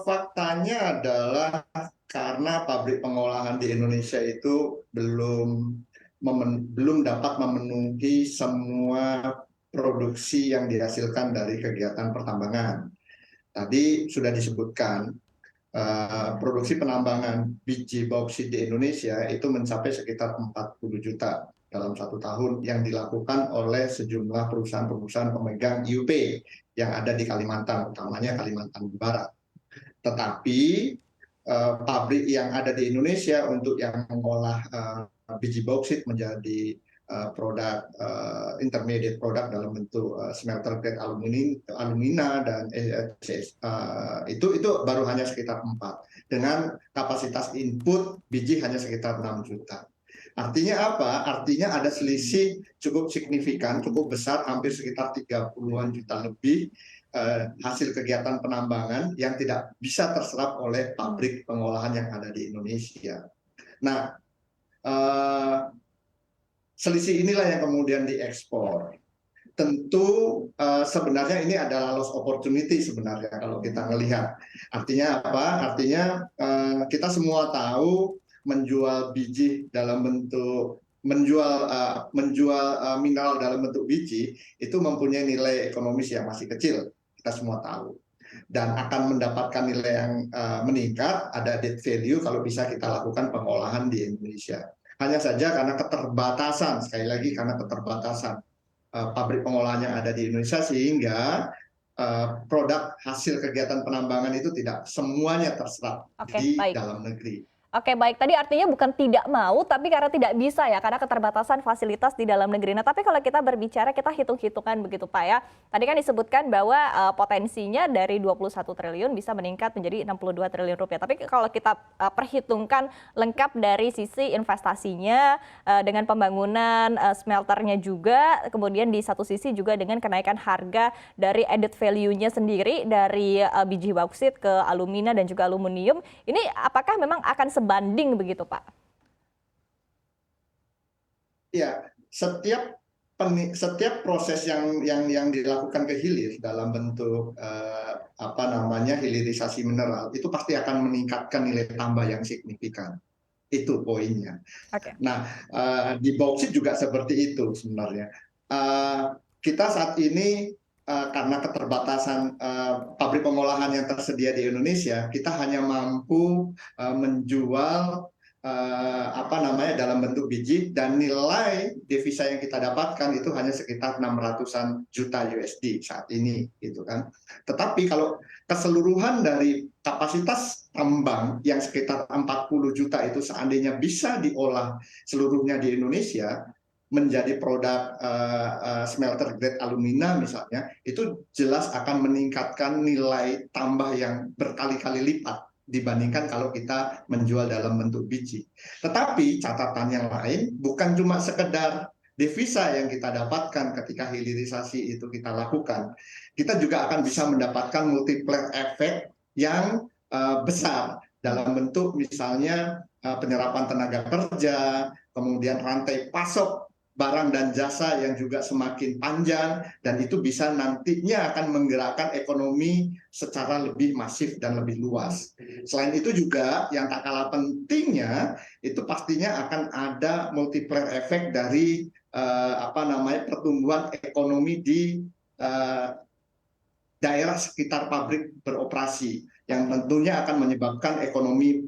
Faktanya adalah karena pabrik pengolahan di Indonesia itu belum dapat memenuhi semua produksi yang dihasilkan dari kegiatan pertambangan. Tadi sudah disebutkan produksi penambangan biji bauksit di Indonesia itu mencapai sekitar 40 juta dalam 1 tahun yang dilakukan oleh sejumlah perusahaan-perusahaan pemegang IUP yang ada di Kalimantan, utamanya Kalimantan Barat. Tetapi pabrik yang ada di Indonesia untuk yang mengolah biji bauksit menjadi produk intermediate produk dalam bentuk smelter grade alumina dan itu baru hanya sekitar 4 dengan kapasitas input biji hanya sekitar 6 juta. Artinya apa? Artinya ada selisih cukup signifikan, cukup besar, hampir sekitar 30-an juta lebih hasil kegiatan penambangan yang tidak bisa terserap oleh pabrik pengolahan yang ada di Indonesia. Nah, selisih inilah yang kemudian diekspor. Tentu sebenarnya ini adalah loss opportunity sebenarnya kalau kita melihat. Artinya apa? Artinya kita semua tahu menjual biji dalam bentuk menjual mineral dalam bentuk biji itu mempunyai nilai ekonomis yang masih kecil. Kita semua tahu. Dan akan mendapatkan nilai yang meningkat, ada added value kalau bisa kita lakukan pengolahan di Indonesia. Hanya saja karena keterbatasan, sekali lagi karena keterbatasan pabrik pengolahan yang ada di Indonesia sehingga produk hasil kegiatan penambangan itu tidak semuanya terserap di dalam negeri. Oke, baik. Tadi artinya bukan tidak mau, tapi karena tidak bisa ya, karena keterbatasan fasilitas di dalam negeri. Nah, tapi kalau kita berbicara, kita hitung-hitungan begitu Pak ya. Tadi kan disebutkan bahwa potensinya dari 21 triliun bisa meningkat menjadi 62 triliun rupiah. Tapi kalau kita perhitungkan lengkap dari sisi investasinya, dengan pembangunan smelternya juga, kemudian di satu sisi juga dengan kenaikan harga dari added value-nya sendiri, dari biji bauksit ke alumina dan juga aluminium, ini apakah memang akan sebanding begitu Pak? Ya, setiap proses yang dilakukan ke hilir dalam bentuk hilirisasi mineral itu pasti akan meningkatkan nilai tambah yang signifikan. Itu poinnya. Nah, di bauksit juga seperti itu sebenarnya. Kita saat ini karena keterbatasan pabrik pengolahan yang tersedia di Indonesia, kita hanya mampu menjual dalam bentuk biji dan nilai devisa yang kita dapatkan itu hanya sekitar 600-an juta USD saat ini, gitu kan. Tetapi kalau keseluruhan dari kapasitas tambang yang sekitar 40 juta itu seandainya bisa diolah seluruhnya di Indonesia menjadi produk smelter grade alumina misalnya, itu jelas akan meningkatkan nilai tambah yang berkali-kali lipat dibandingkan kalau kita menjual dalam bentuk biji. Tetapi catatan yang lain bukan cuma sekedar devisa yang kita dapatkan ketika hilirisasi itu kita lakukan. Kita juga akan bisa mendapatkan multiplier efek yang besar dalam bentuk misalnya penyerapan tenaga kerja, kemudian rantai pasok barang dan jasa yang juga semakin panjang, dan itu bisa nantinya akan menggerakkan ekonomi secara lebih masif dan lebih luas. Selain itu juga yang tak kalah pentingnya itu pastinya akan ada multiplier efek dari pertumbuhan ekonomi di daerah sekitar pabrik beroperasi yang tentunya akan menyebabkan ekonomi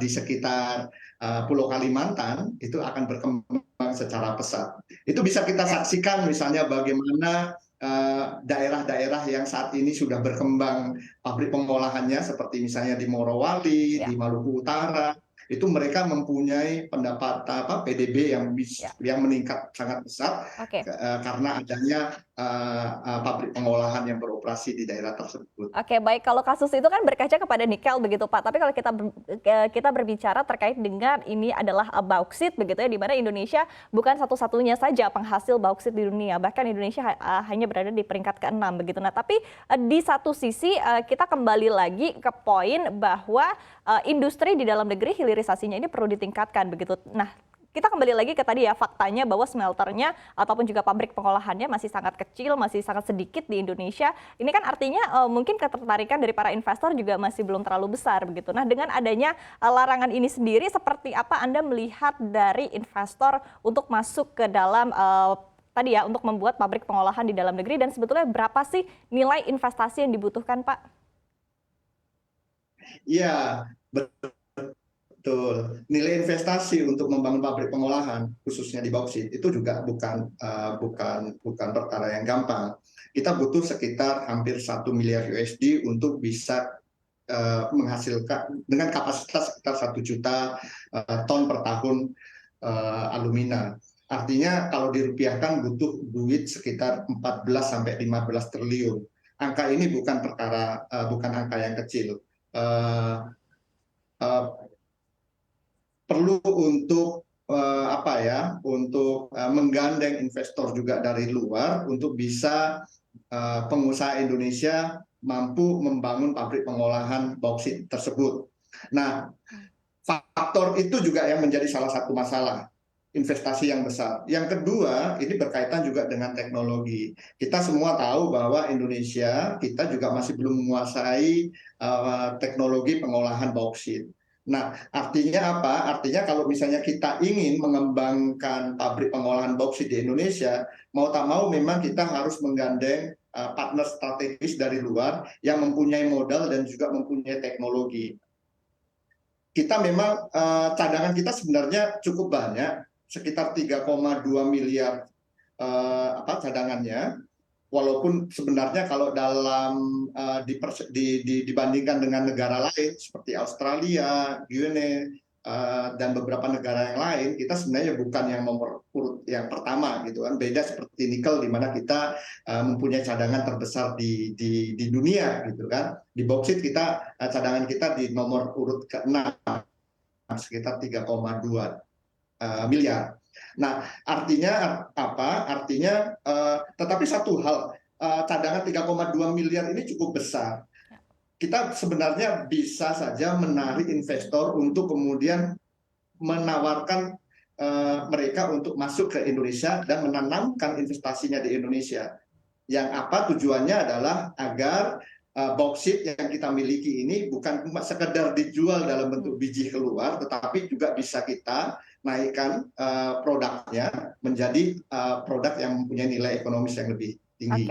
di sekitar Pulau Kalimantan itu akan berkembang secara pesat. Itu bisa kita saksikan misalnya bagaimana daerah-daerah yang saat ini sudah berkembang pabrik pengolahannya seperti misalnya di Morowali, di Maluku Utara, itu mereka mempunyai PDB yang meningkat sangat besar karena adanya pabrik pengolahan yang beroperasi di daerah tersebut. Oke, baik. Kalau kasus itu kan berkaca kepada nikel begitu Pak. Tapi kalau kita berbicara terkait dengan ini adalah bauksit begitu ya, di mana Indonesia bukan satu-satunya saja penghasil bauksit di dunia. Bahkan Indonesia hanya berada di peringkat ke-6 begitu. Nah, tapi di satu sisi kita kembali lagi ke poin bahwa industri di dalam negeri hilirisasinya ini perlu ditingkatkan begitu. Nah, kita kembali lagi ke tadi ya, faktanya bahwa smelternya ataupun juga pabrik pengolahannya masih sangat kecil, masih sangat sedikit di Indonesia. Ini kan artinya mungkin ketertarikan dari para investor juga masih belum terlalu besar begitu. Nah, dengan adanya larangan ini sendiri, seperti apa Anda melihat dari investor untuk masuk ke dalam tadi ya, untuk membuat pabrik pengolahan di dalam negeri, dan sebetulnya berapa sih nilai investasi yang dibutuhkan, Pak? Iya, betul. Nilai investasi untuk membangun pabrik pengolahan, khususnya di bauksit, itu juga bukan perkara yang gampang. Kita butuh sekitar hampir 1 miliar USD untuk bisa menghasilkan dengan kapasitas sekitar 1 juta ton per tahun alumina. Artinya kalau dirupiahkan butuh duit sekitar 14 sampai 15 triliun. Angka ini bukan angka yang kecil. Uh, uh, Perlu untuk menggandeng investor juga dari luar untuk bisa pengusaha Indonesia mampu membangun pabrik pengolahan bauksit tersebut. Nah, faktor itu juga yang menjadi salah satu masalah investasi yang besar. Yang kedua, ini berkaitan juga dengan teknologi. Kita semua tahu bahwa Indonesia, kita juga masih belum menguasai teknologi pengolahan bauksit. Nah, artinya apa? Artinya kalau misalnya kita ingin mengembangkan pabrik pengolahan bauksit di Indonesia, mau tak mau memang kita harus menggandeng partner strategis dari luar yang mempunyai modal dan juga mempunyai teknologi. Kita memang cadangan kita sebenarnya cukup banyak, sekitar 3,2 miliar cadangannya. Walaupun sebenarnya kalau dibandingkan dengan negara lain seperti Australia, Guinea, dan beberapa negara yang lain, kita sebenarnya bukan yang nomor urut yang pertama gitu kan. Beda seperti nikel di mana kita mempunyai cadangan terbesar di dunia gitu kan. Di bauksit kita cadangan kita di nomor urut ke-6 sekitar 3,2 miliar. Nah, artinya apa? Artinya, tetapi satu hal, cadangan 3,2 miliar ini cukup besar. Kita sebenarnya bisa saja menarik investor untuk kemudian menawarkan mereka untuk masuk ke Indonesia dan menanamkan investasinya di Indonesia. Yang apa tujuannya adalah agar bauksit yang kita miliki ini bukan cuma sekedar dijual dalam bentuk biji keluar, tetapi juga bisa kita naikkan produknya menjadi produk yang mempunyai nilai ekonomis yang lebih tinggi.